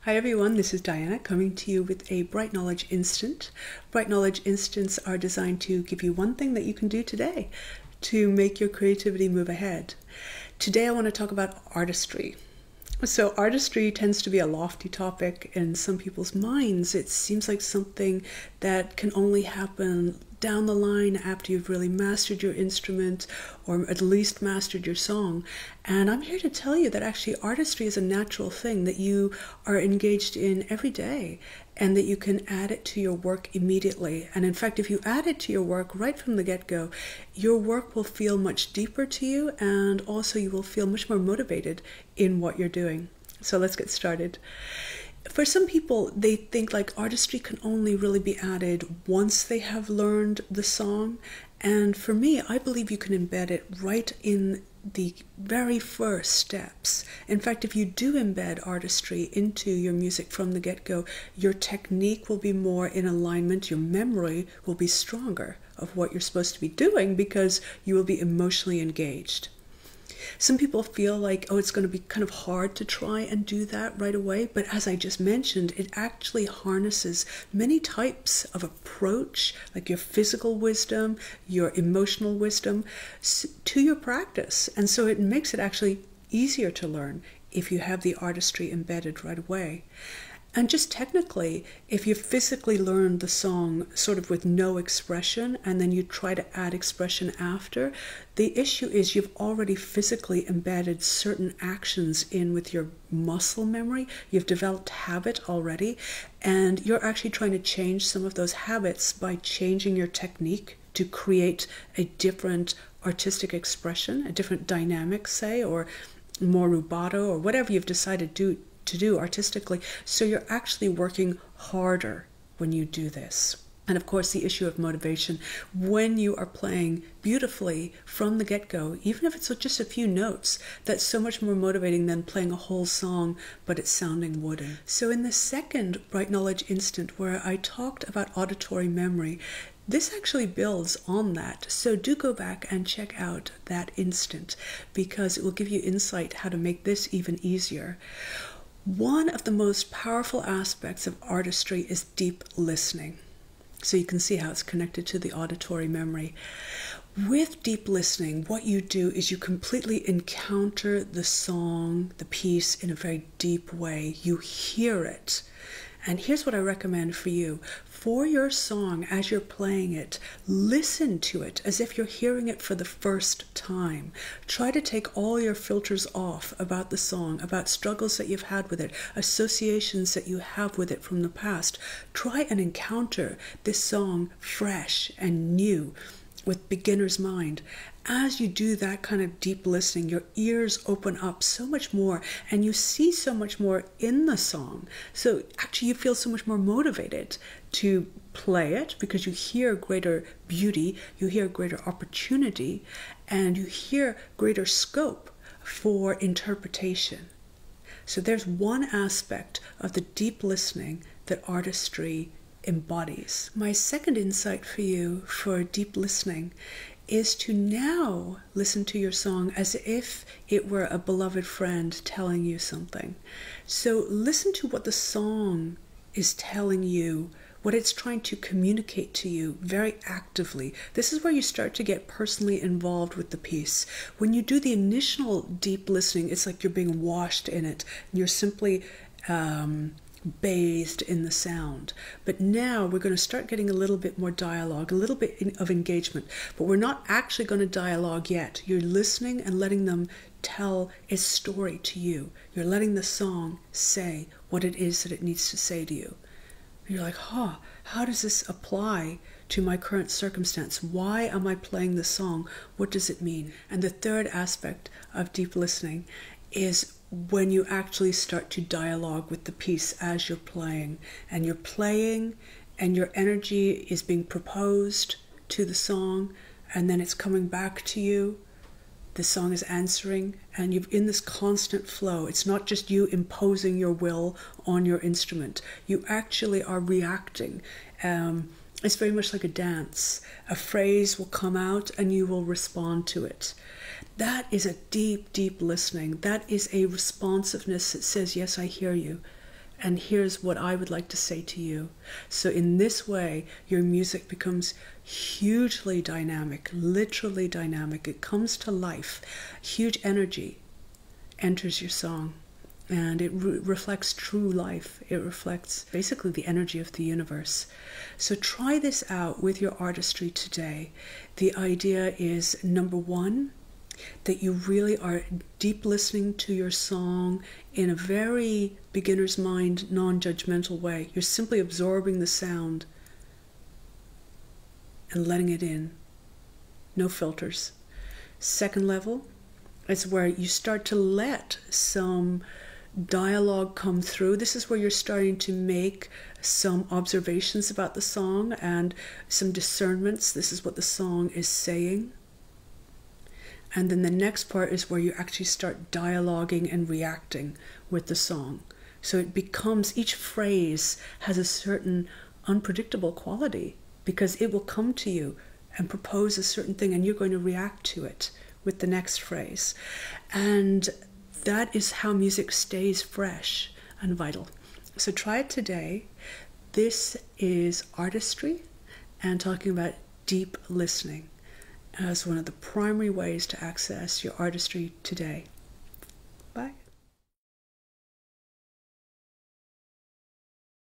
Hi everyone, this is Diana coming to you with a Bright Knowledge Instant. Bright Knowledge Instants are designed to give you one thing that you can do today to make your creativity move ahead. Today I want to talk about artistry. So artistry tends to be a lofty topic in some people's minds. It seems like something that can only happen down the line after you've really mastered your instrument or at least mastered your song. And I'm here to tell you that actually artistry is a natural thing that you are engaged in every day and that you can add it to your work immediately. And in fact, if you add it to your work right from the get-go, your work will feel much deeper to you, and also you will feel much more motivated in what you're doing. So let's get started. For some people, they think like artistry can only really be added once they have learned the song. And for me, I believe you can embed it right in the very first steps. In fact, if you do embed artistry into your music from the get-go, your technique will be more in alignment, your memory will be stronger of what you're supposed to be doing because you will be emotionally engaged. Some people feel like, oh, it's going to be kind of hard to try and do that right away. But as I just mentioned, it actually harnesses many types of approach, like your physical wisdom, your emotional wisdom, to your practice. And so it makes it actually easier to learn if you have the artistry embedded right away. And just technically, if you physically learn the song sort of with no expression and then you try to add expression after, the issue is you've already physically embedded certain actions in with your muscle memory. You've developed habit already, and you're actually trying to change some of those habits by changing your technique to create a different artistic expression, a different dynamic, say, or more rubato, or whatever you've decided to do artistically. So you're actually working harder when you do this. And of course, the issue of motivation, when you are playing beautifully from the get-go, even if it's just a few notes, that's so much more motivating than playing a whole song, but it's sounding wooden. So in the second Bright Knowledge Instant, where I talked about auditory memory, this actually builds on that. So do go back and check out that instant because it will give you insight how to make this even easier. One of the most powerful aspects of artistry is deep listening. So you can see how it's connected to the auditory memory. With deep listening, what you do is you completely encounter the song, the piece in a very deep way. You hear it. And here's what I recommend for you. For your song, as you're playing it, listen to it as if you're hearing it for the first time. Try to take all your filters off about the song, about struggles that you've had with it, associations that you have with it from the past. Try and encounter this song fresh and new with beginner's mind. As you do that kind of deep listening, your ears open up so much more and you see so much more in the song. So actually you feel so much more motivated to play it because you hear greater beauty, you hear greater opportunity, and you hear greater scope for interpretation. So there's one aspect of the deep listening that artistry embodies. My second insight for you for deep listening is to now listen to your song as if it were a beloved friend telling you something. So listen to what the song is telling you, what it's trying to communicate to you very actively. This is where you start to get personally involved with the piece. When you do the initial deep listening, it's like you're being washed in it. You're simply bathed in the sound. But now we're going to start getting a little bit more dialogue, a little bit of engagement, but we're not actually going to dialogue yet. You're listening and letting them tell its story to you. You're letting the song say what it is that it needs to say to you. You're like, how does this apply to my current circumstance? Why am I playing the song? What does it mean? And the third aspect of deep listening is when you actually start to dialogue with the piece as you're playing. And you're playing and your energy is being proposed to the song, and then it's coming back to you. The song is answering, and you're in this constant flow. It's not just you imposing your will on your instrument. You actually are reacting. It's very much like a dance. A phrase will come out and you will respond to it. That is a deep, deep listening. That is a responsiveness that says, yes, I hear you. And here's what I would like to say to you. So in this way, your music becomes hugely dynamic, literally dynamic. It comes to life. Huge energy enters your song. And it reflects true life. It reflects basically the energy of the universe. So try this out with your artistry today. The idea is, number one, that you really are deep listening to your song in a very beginner's mind, non-judgmental way. You're simply absorbing the sound and letting it in. No filters. Second level is where you start to let some dialogue come through. This is where you're starting to make some observations about the song and some discernments. This is what the song is saying. And then the next part is where you actually start dialoguing and reacting with the song. So it becomes, each phrase has a certain unpredictable quality because it will come to you and propose a certain thing and you're going to react to it with the next phrase. And that is how music stays fresh and vital. So try it today. This is artistry and talking about deep listening as one of the primary ways to access your artistry today.